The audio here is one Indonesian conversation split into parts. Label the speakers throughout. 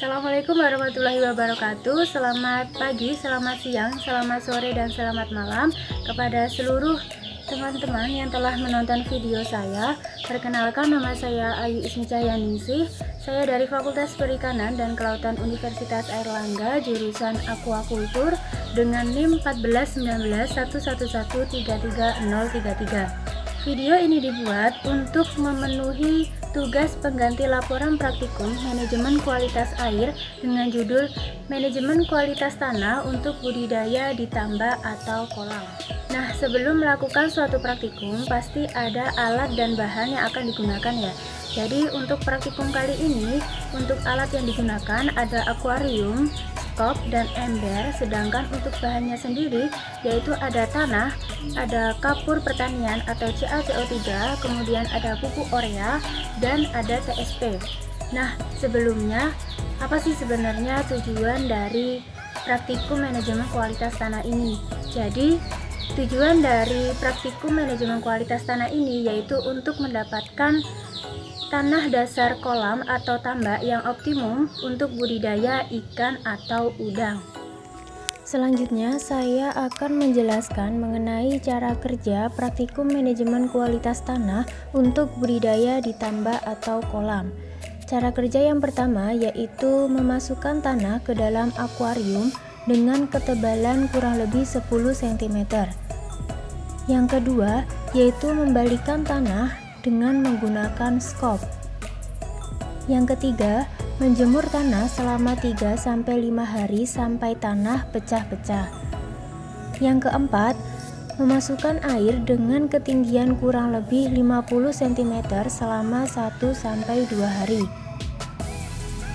Speaker 1: Assalamualaikum warahmatullahi wabarakatuh. Selamat pagi, selamat siang, selamat sore, dan selamat malam kepada seluruh teman-teman yang telah menonton video saya. Perkenalkan, nama saya Ayu Ismi Cahyaningsih. Saya dari Fakultas Perikanan dan Kelautan Universitas Airlangga, jurusan Aquacultur dengan NIM 1419111333033. Video ini dibuat untuk memenuhi tugas pengganti laporan praktikum manajemen kualitas air dengan judul Manajemen Kualitas Tanah untuk Budidaya di Tambak atau Kolam. Nah, sebelum melakukan suatu praktikum, pasti ada alat dan bahan yang akan digunakan ya. Jadi untuk praktikum kali ini, untuk alat yang digunakan ada akuarium, skop, dan ember. Sedangkan untuk bahannya sendiri yaitu ada tanah, ada kapur pertanian atau CaCO3, kemudian ada pupuk urea, dan ada TSP. Nah, sebelumnya apa sih sebenarnya tujuan dari praktikum manajemen kualitas tanah ini? Jadi tujuan dari praktikum manajemen kualitas tanah ini yaitu untuk mendapatkan tanah dasar kolam atau tambak yang optimum untuk budidaya ikan atau udang. Selanjutnya saya akan menjelaskan mengenai cara kerja praktikum manajemen kualitas tanah untuk budidaya di tambak atau kolam. Cara kerja yang pertama yaitu memasukkan tanah ke dalam akuarium dengan ketebalan kurang lebih 10 cm. Yang kedua yaitu membalikkan tanah dengan menggunakan skop. Yang ketiga, menjemur tanah selama 3-5 hari sampai tanah pecah-pecah. Yang keempat, memasukkan air dengan ketinggian kurang lebih 50 cm selama 1-2 hari.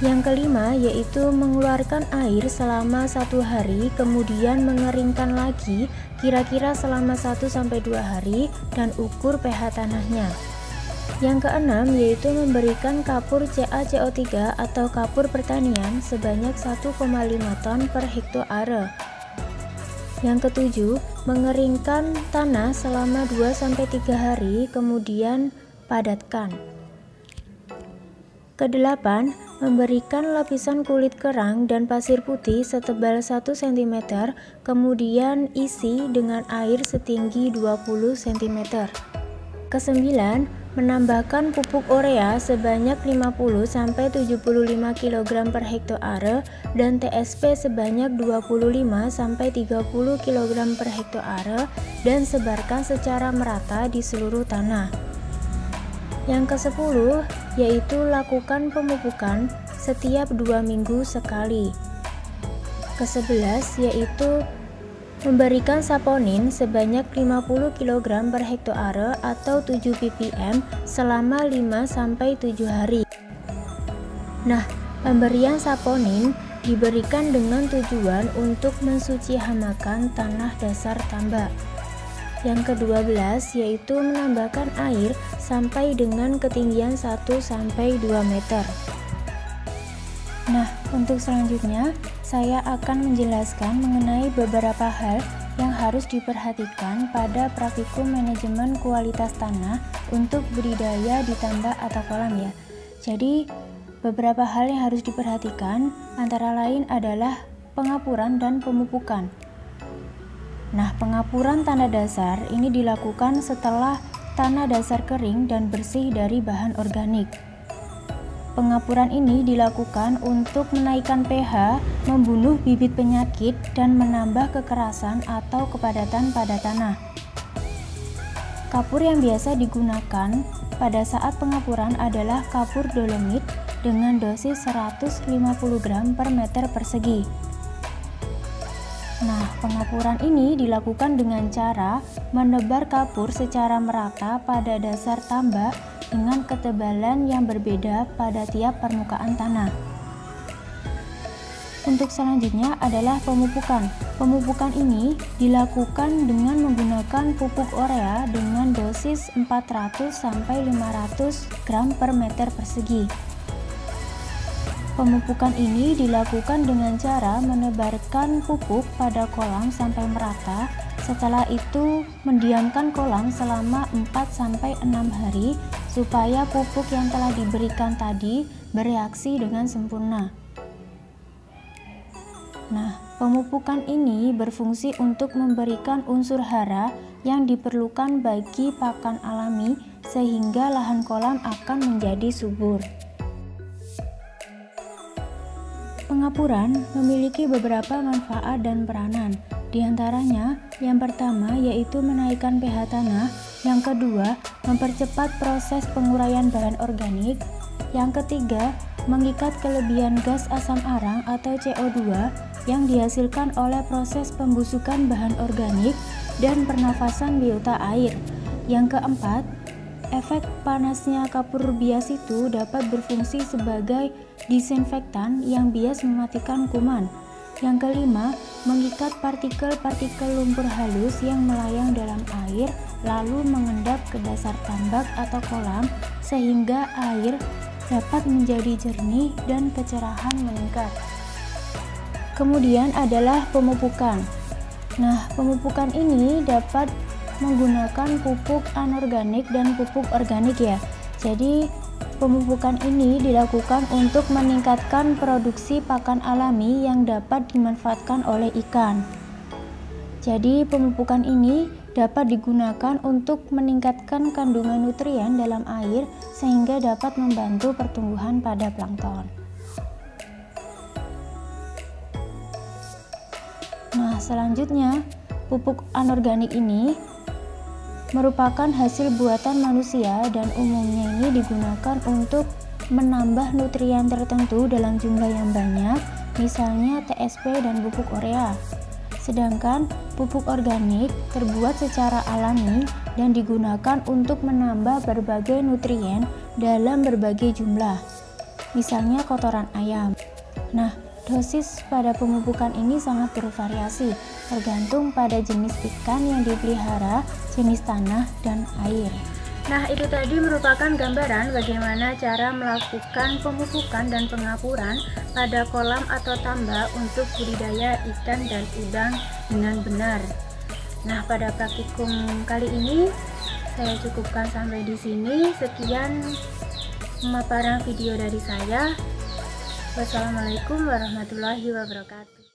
Speaker 1: Yang kelima yaitu mengeluarkan air selama 1 hari, kemudian mengeringkan lagi kira-kira selama 1-2 hari dan ukur pH tanahnya. Yang keenam yaitu memberikan kapur CaCO3 atau kapur pertanian sebanyak 1,5 ton per hektare. Yang ketujuh, mengeringkan tanah selama 2-3 hari, kemudian padatkan. Kedelapan, memberikan lapisan kulit kerang dan pasir putih setebal 1 cm, kemudian isi dengan air setinggi 20 cm. Kesembilan, menambahkan pupuk urea sebanyak 50-75 kg per hektare dan TSP sebanyak 25-30 kg per hektare dan sebarkan secara merata di seluruh tanah. Yang ke-10 yaitu lakukan pemupukan setiap 2 minggu sekali. Ke-11 yaitu memberikan saponin sebanyak 50 kg per hektare atau 7 ppm selama 5-7 hari. Nah, pemberian saponin diberikan dengan tujuan untuk mensuci hamakan tanah dasar tambak. Yang ke-12 yaitu menambahkan air sampai dengan ketinggian 1-2 meter. Nah, untuk selanjutnya saya akan menjelaskan mengenai beberapa hal yang harus diperhatikan pada praktikum manajemen kualitas tanah untuk budidaya di tambak atau kolam ya. Jadi, beberapa hal yang harus diperhatikan antara lain adalah pengapuran dan pemupukan. Nah, pengapuran tanah dasar ini dilakukan setelah tanah dasar kering dan bersih dari bahan organik. Pengapuran ini dilakukan untuk menaikkan pH, membunuh bibit penyakit, dan menambah kekerasan atau kepadatan pada tanah. Kapur yang biasa digunakan pada saat pengapuran adalah kapur dolomit dengan dosis 150 gram per meter persegi. Nah, pengapuran ini dilakukan dengan cara menebar kapur secara merata pada dasar tambak dengan ketebalan yang berbeda pada tiap permukaan tanah. Untuk selanjutnya adalah pemupukan. Pemupukan ini dilakukan dengan menggunakan pupuk urea dengan dosis 400-500 gram per meter persegi. Pemupukan ini dilakukan dengan cara menebarkan pupuk pada kolam sampai merata. Setelah itu mendiamkan kolam selama 4-6 hari supaya pupuk yang telah diberikan tadi bereaksi dengan sempurna. Nah, pemupukan ini berfungsi untuk memberikan unsur hara yang diperlukan bagi pakan alami sehingga lahan kolam akan menjadi subur. Pengapuran memiliki beberapa manfaat dan peranan. Di antaranya, yang pertama yaitu menaikkan pH tanah, yang kedua mempercepat proses penguraian bahan organik, yang ketiga mengikat kelebihan gas asam arang atau CO2 yang dihasilkan oleh proses pembusukan bahan organik dan pernafasan biota air. Yang keempat, efek panasnya kapur bias itu dapat berfungsi sebagai disinfektan yang bias mematikan kuman. Yang kelima, mengikat partikel-partikel lumpur halus yang melayang dalam air lalu mengendap ke dasar tambak atau kolam sehingga air dapat menjadi jernih dan kecerahan meningkat. Kemudian adalah pemupukan. Nah, pemupukan ini dapat menggunakan pupuk anorganik dan pupuk organik ya. Jadi pemupukan ini dilakukan untuk meningkatkan produksi pakan alami yang dapat dimanfaatkan oleh ikan. Jadi pemupukan ini dapat digunakan untuk meningkatkan kandungan nutrien dalam air sehingga dapat membantu pertumbuhan pada plankton. Nah, selanjutnya pupuk anorganik ini merupakan hasil buatan manusia dan umumnya ini digunakan untuk menambah nutrien tertentu dalam jumlah yang banyak, misalnya TSP dan pupuk urea. Sedangkan pupuk organik terbuat secara alami dan digunakan untuk menambah berbagai nutrien dalam berbagai jumlah, misalnya kotoran ayam. Nah, dosis pada pemupukan ini sangat bervariasi, tergantung pada jenis ikan yang dipelihara, jenis tanah, dan air. Nah, itu tadi merupakan gambaran bagaimana cara melakukan pemupukan dan pengapuran pada kolam atau tambak untuk budidaya ikan dan udang dengan benar. Nah, pada praktikum kali ini saya cukupkan sampai di sini. Sekian pemaparan video dari saya. Wassalamualaikum warahmatullahi wabarakatuh.